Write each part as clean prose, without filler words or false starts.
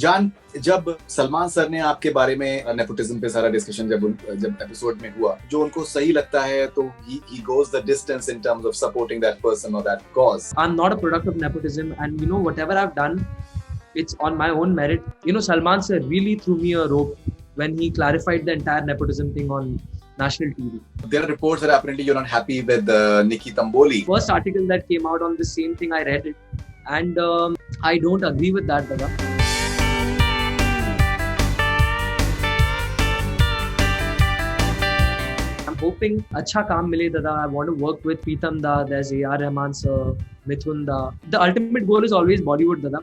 जान, जब सलमान सर ने आपके बारे में नेपोटिज्म पे सारा डिस्कशन जब एपिसोड में हुआ, जो उनको सही लगता है तो he goes the distance in terms of supporting that person or that cause. I'm not a product of nepotism, and whatever I've done, it's on my own merit. Salman sir really threw me a rope when he clarified the entire nepotism thing on national TV. There are reports that apparently you're not happy with Nikki Tamboli. First article that came out on the same thing, I read it, and I don't agree with that, Dada. I'm hoping अच्छा काम मिले, Dada. I want to work with Pritam Da, there's A.R. Rahman sir, Mithun Da. The ultimate goal is always Bollywood, Dada.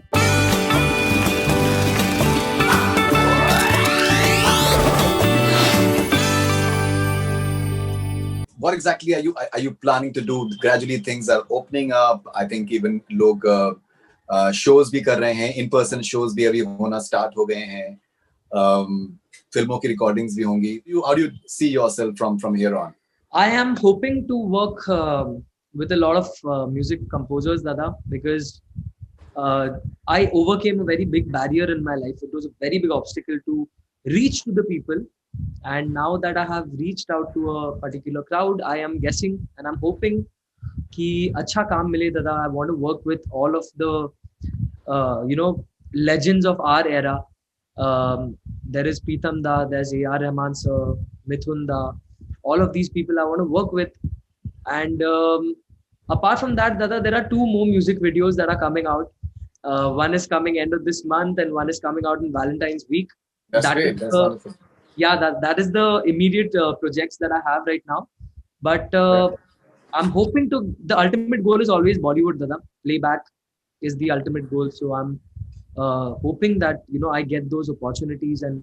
What exactly are you planning to do? Gradually things are opening up. I think even लोग shows भी कर रहे हैं, in-person shows भी अभी होना start हो गए हैं. फिल्मों की recordings भी होंगी. How do you see yourself from here on? I am hoping to work with a lot of music composers, Dada, because I overcame a very big barrier in my life. It was a very big obstacle to reach to the people. And now that I have reached out to a particular crowd, I am guessing and I'm hoping कि अच्छा काम मिले, Dada. I want to work with all of the legends of our era. There is Pritam Da, there's A.R. Rahman sir, Mithun Da. All of these people I want to work with. And apart from that, Dada, there are 2 more music videos that are coming out. One is coming end of this month and one is coming out in Valentine's week. That's great. That's wonderful. Yeah, that is the immediate projects that I have right now. But I'm hoping the ultimate goal is always Bollywood, Dada. Playback is the ultimate goal. So I'm hoping that, I get those opportunities and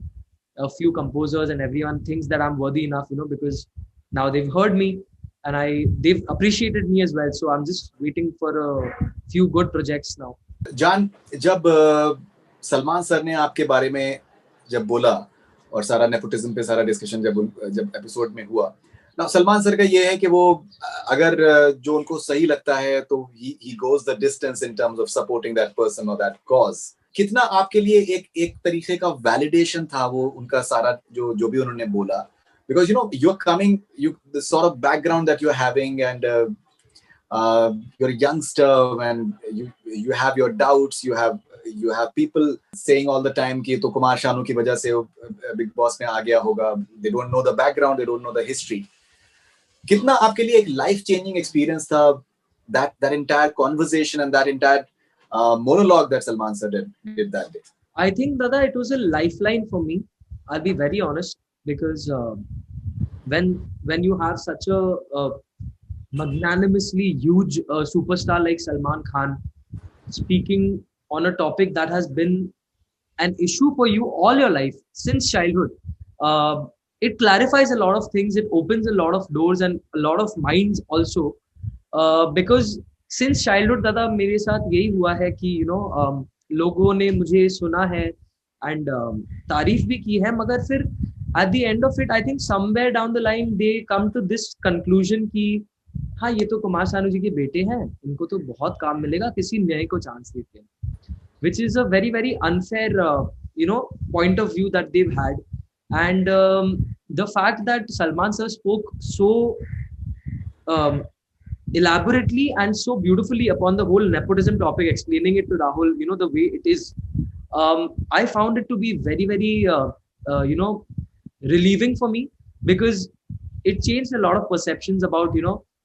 a few composers and everyone thinks that I'm worthy enough, because now they've heard me and they've appreciated me as well. So I'm just waiting for a few good projects now. जान, जब Salman sir ने आपके बारे में जब बोला और सारा नेपोटिज्म पे सारा डिस्कशन जब एपिसोड में हुआ, ना सलमान सर का ये है कि वो अगर जो उनको सही लगता है तो he goes the distance in terms of supporting that person or that cause. कितना आपके लिए एक तरीके का वैलिडेशन था वो उनका सारा जो भी उन्होंने बोला, because you're coming, the sort of background that you're having and you're a youngster and you have your doubts, you have people saying all the time कि तो कुमार शानू की वजह से बिग बॉस में आ गया होगा. They don't know the background, they don't know the history. कितना आपके लिए एक लाइफ चेंजिंग एक्सपीरियंस था that entire conversation and that entire monologue that Salman sir did that day? I think, Dada, it was a lifeline for me. I'll be very honest, because when you have such a magnanimously huge superstar like Salman Khan speaking on a topic that has been an issue for you all your life since childhood, it clarifies a lot of things. It opens a lot of doors and a lot of minds also, because since childhood, Dada, मेरे साथ यही हुआ है कि लोगों ने मुझे सुना है and तारीफ भी की है, मगर फिर at the end of it, I think somewhere down the line they come to this conclusion कि हाँ, ये तो कुमार सानू जी के बेटे हैं, इनको तो बहुत काम मिलेगा, किसी नए को चांस देते हैं, which is a very very unfair point of view that they've had. And the fact that Salman sir spoke so elaborately and so beautifully upon the whole nepotism topic, explaining it to Rahul, the way it is, I found it to be very very relieving for me, because it changed a lot of perceptions about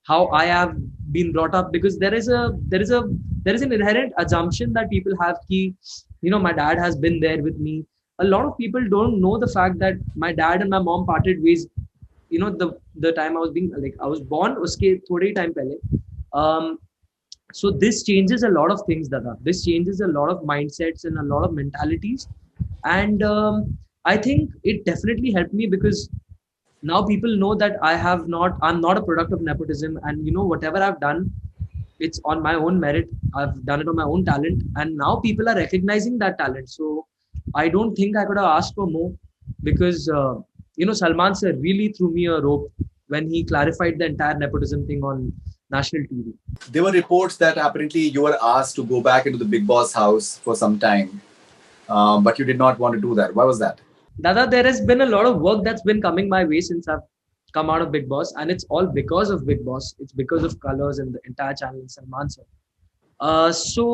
how I have been brought up, because there is an inherent assumption that people have कि my dad has been there with me. A lot of people don't know the fact that my dad and my mom parted ways the time I was born uske thode time pehle. So this changes a lot of things, Dada. This changes a lot of mindsets and a lot of mentalities, and I think it definitely helped me, because now people know that I'm not a product of nepotism, and whatever I've done, it's on my own merit. I've done it on my own talent, and now people are recognizing that talent. So I don't think I could have asked for more, because Salman sir really threw me a rope when he clarified the entire nepotism thing on national TV. There were reports that apparently you were asked to go back into the Big Boss house for some time. but you did not want to do that. Why was that? Dada, there has been a lot of work that's been coming my way since I've come out of Big Boss, and it's all because of Big Boss. It's because of Colors and the entire channel and Salman sir. So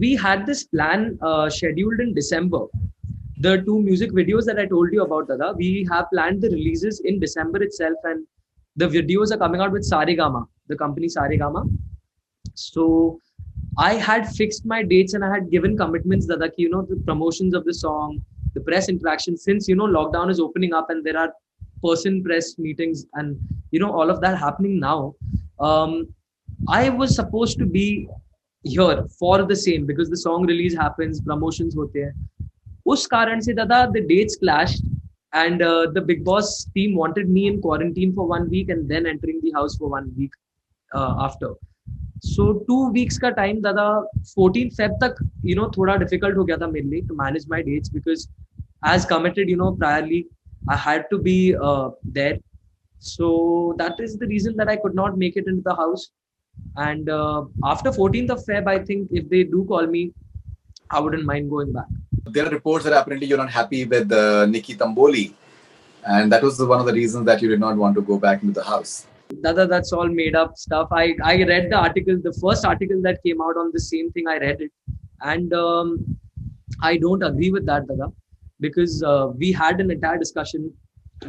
we had this plan scheduled in December. The 2 music videos that I told you about, Dada, we have planned the releases in December itself, and the videos are coming out with Saregama, the company Saregama. So I had fixed my dates and I had given commitments, Dada, ki, the promotions of the song, the press interaction, since, lockdown is opening up and there are person press meetings and, all of that happening now. I was supposed to be here for the same because the song release happens, promotions hote hain. Us karan se, Dada, the dates clashed and the Big Boss team wanted me in quarantine for 1 week and then entering the house for 1 week after. So 2 weeks ka time, Dada, 14th Feb tak, thoda difficult ho gaya tha mere liye to manage my dates because as committed, priorly, I had to be there. So that is the reason that I could not make it into the house. And after 14th of Feb, I think if they do call me, I wouldn't mind going back. There are reports that apparently you're not happy with Nikki Tamboli. And that was one of the reasons that you did not want to go back into the house. Dada, that's all made up stuff. I read the article, the first article that came out on the same thing, I read it. And I don't agree with that, Dada, because we had an entire discussion.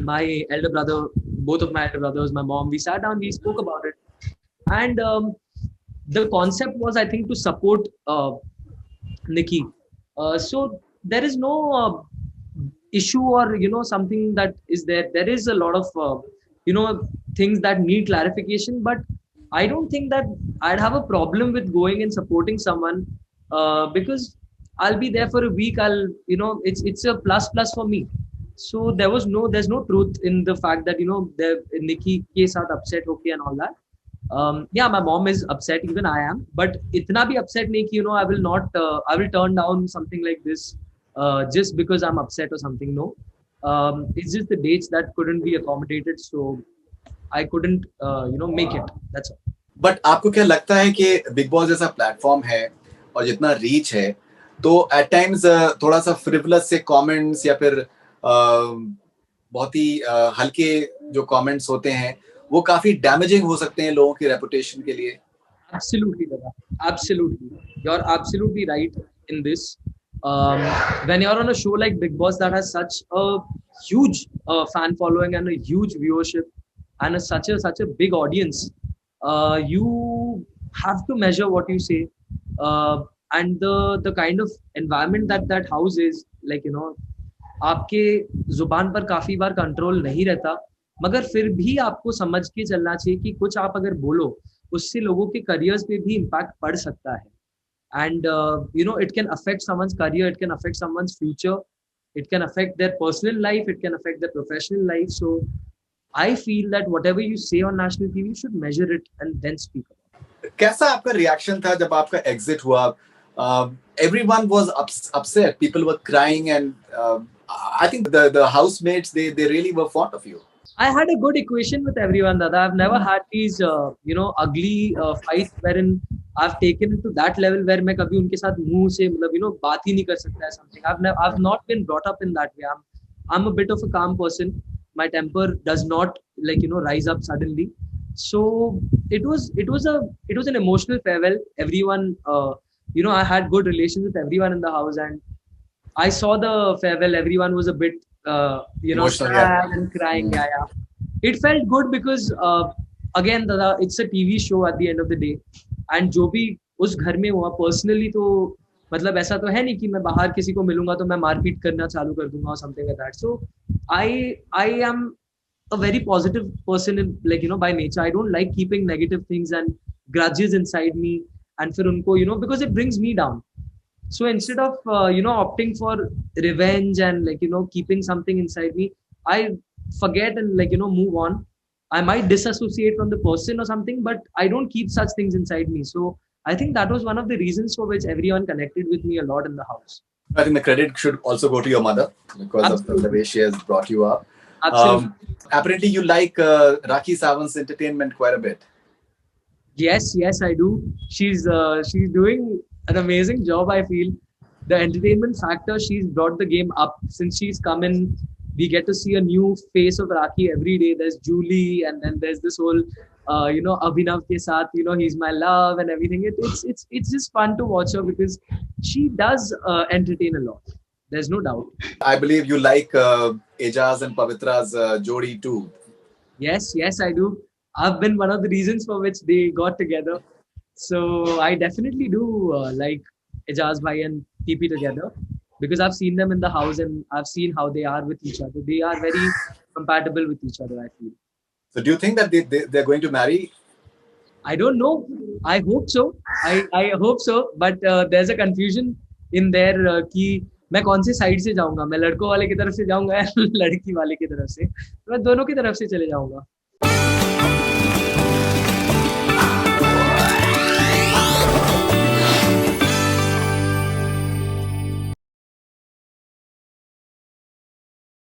My elder brother, both of my elder brothers, my mom, we sat down, we spoke about it. And the concept was, I think, to support Nikki. So there is no issue or, something that is there. There is a lot of, things that need clarification, but I don't think that I'd have a problem with going and supporting someone because I'll be there for a week. It's a plus for me. So there's no truth in the fact that, Nikki ke saath upset okay and all that. Yeah, my mom is upset, even I am, but itna bhi upset nahi ki, I will turn down something like this just because I'm upset or something. No, it's just the dates that couldn't be accommodated, so I couldn't make it. That's all. But आपको क्या लगता है कि big boss जैसा platform है और जितना reach है, तो एट टाइम्स थोड़ा सा फ्रिवलस से कमेंट्स या फिर बहुत ही हल्के जो कमेंट्स होते हैं वो काफी डैमेजिंग हो सकते हैं लोगों की रेपुटेशन के लिए? Absolutely, Dada. Absolutely. You're absolutely right in this. When you're on a show like Big Boss that has such a huge fan following and a huge viewership and such a big audience, you have to measure what you say, and the kind of environment that house is, like, आपके जुबान पर काफी बार control नहीं रहता, मगर फिर भी आपको समझ के चलना चाहिए कि कुछ आप अगर बोलो उससे लोगों के करियर्स पे भी इम्पैक्ट पड़ सकता है. And it can affect someone's career, it can affect someone's future, it can affect their personal life, it can affect their professional life. So I feel that whatever you say on national TV, you should measure it and then speak about it. कैसा आपका reaction था जब आपका exit हुआ? Everyone was upset, people were crying, and I think the housemates, they really were fond of you. I had a good equation with everyone, Dada. I've never had these ugly fights wherein I've taken it to that level where मैं कभी उनके साथ मुंह से बात ही नहीं कर सकता है something. I've not been brought up in that way. I'm a bit of a calm person. My temper does not rise up suddenly. So it was an emotional farewell. Everyone, I had good relations with everyone in the house, and I saw the farewell. Everyone was a bit sad and crying. Yeah. It felt good because again, Dada, it's a TV show at the end of the day, and जो भी उस घर में हुआ personally, तो मतलब ऐसा तो है नहीं कि मैं बाहर किसी को मिलूंगा तो मैं मारपीट करना चालू कर दूंगा or something like that. So I am a very positive person by nature. I don't like keeping negative things and grudges inside me, and फिर उनको because it brings me down. So instead of opting for revenge and keeping something inside me, I forget and move on. I might disassociate from the person or something, but I don't keep such things inside me. So I think that was one of the reasons for which everyone connected with me a lot in the house. I think the credit should also go to your mother because Absolutely. of the way she has brought you up. Absolutely. Apparently you like Rakhi Sawant's entertainment quite a bit. Yes, I do. She's doing an amazing job, I feel. the entertainment factor, she's brought the game up since she's come in. We get to see a new face of Rakhi every day. There's Julie, and then there's this whole, Abhinav ke saath, he's my love and everything. It's just fun to watch her because she does entertain a lot. There's no doubt. I believe you like Ejaz and Pavitra's Jodi too. Yes, I do. I've been one of the reasons for which they got together. So I definitely do like Ejaz Bhai and TP together because I've seen them in the house and I've seen how they are with each other. They are very compatible with each other, I feel. So do you think that they're going to marry? I don't know. I hope so. I hope so. But there's a confusion in there कि मैं कौन से side से जाऊंगा, मैं लड़कों वाले की तरफ से जाऊंगा या लड़की वाले की तरफ से, मैं दोनों की तरफ से चले जाऊंगा.